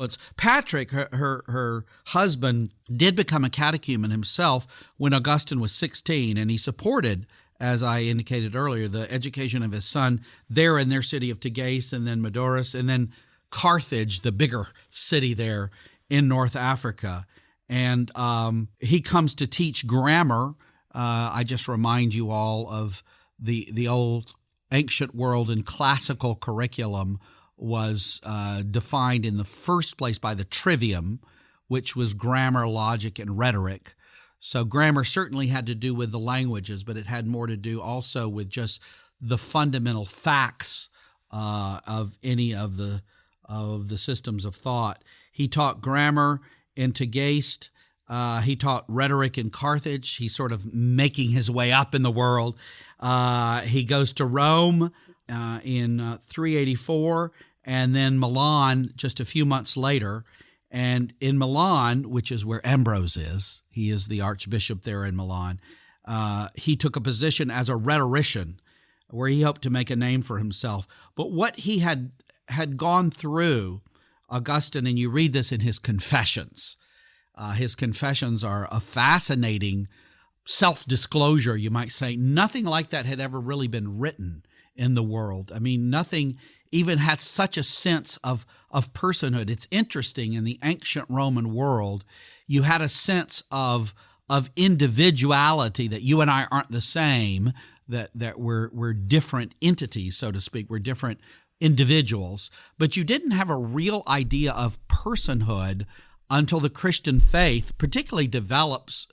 Well, it's Patrick, her husband, did become a catechumen himself when Augustine was 16, and he supported, as I indicated earlier, the education of his son there in their city of Tegais, and then Madoris, and then Carthage, the bigger city there in North Africa. And he comes to teach grammar. I just remind you all of the old ancient world and classical curriculum was defined in the first place by the trivium, which was grammar, logic, and rhetoric. So grammar certainly had to do with the languages, but it had more to do also with just the fundamental facts of any of the systems of thought. He taught grammar in Tegais. He taught rhetoric in Carthage. He's sort of making his way up in the world. He goes to Rome in 384, and then Milan just a few months later. And in Milan, which is where Ambrose is, he is the archbishop there in Milan, he took a position as a rhetorician where he hoped to make a name for himself. But what he had gone through, Augustine, and you read this in his Confessions. His Confessions are a fascinating self-disclosure, you might say. Nothing like that had ever really been written in the world. I mean, nothing even had such a sense of personhood. It's interesting, in the ancient Roman world, you had a sense of individuality, that you and I aren't the same, that we're different entities, so to speak. We're different individuals. But you didn't have a real idea of personhood until the Christian faith particularly develops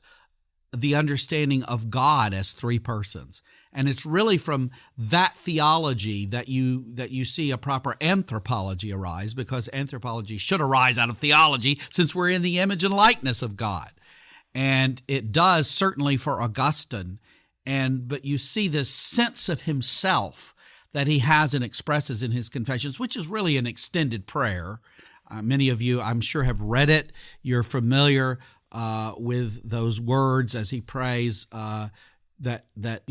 the understanding of God as three persons. And it's really from that theology that you see a proper anthropology arise, because anthropology should arise out of theology, since we're in the image and likeness of God. And it does certainly for Augustine. But you see this sense of himself that he has and expresses in his Confessions, which is really an extended prayer. Many of you, I'm sure, have read it. You're familiar with those words as he prays that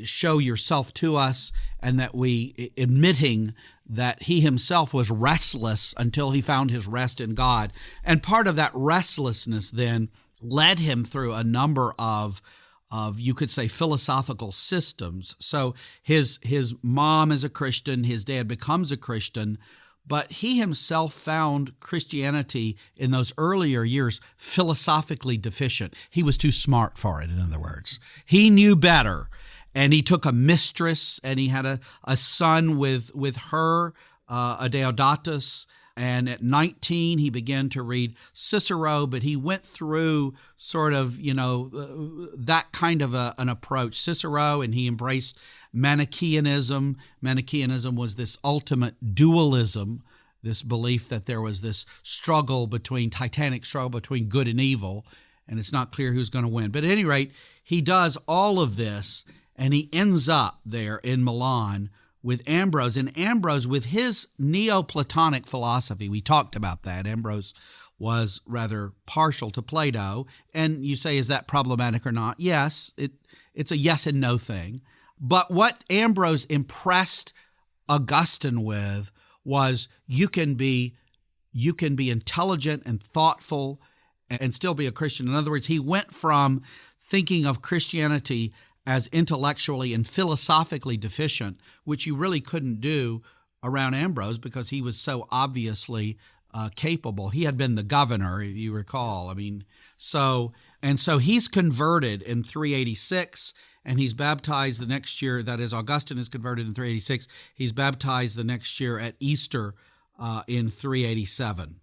show yourself to us, and that we, admitting that he himself was restless until he found his rest in God. And part of that restlessness then led him through a number of you could say, philosophical systems. So his mom is a Christian, his dad becomes a Christian, but he himself found Christianity in those earlier years philosophically deficient. He was too smart for it, in other words. He knew better, and he took a mistress, and he had a son with her, Adeodatus. And at 19, he began to read Cicero, but he went through sort of, that kind of an approach, Cicero, and he embraced Manichaeanism. Manichaeanism was this ultimate dualism, this belief that there was this titanic struggle between good and evil, and it's not clear who's going to win. But at any rate, he does all of this, and he ends up there in Milan with Ambrose, and Ambrose with his Neoplatonic philosophy. We talked about that. Ambrose was rather partial to Plato, and you say, is that problematic or not? Yes, it's a yes and no thing. But what Ambrose impressed Augustine with was you can be intelligent and thoughtful and still be a Christian. In other words, he went from thinking of Christianity as intellectually and philosophically deficient, which you really couldn't do around Ambrose because he was so obviously capable. He had been the governor, if you recall. So he's converted in 386, and he's baptized the next year. That is, Augustine is converted in 386. He's baptized the next year at Easter in 387.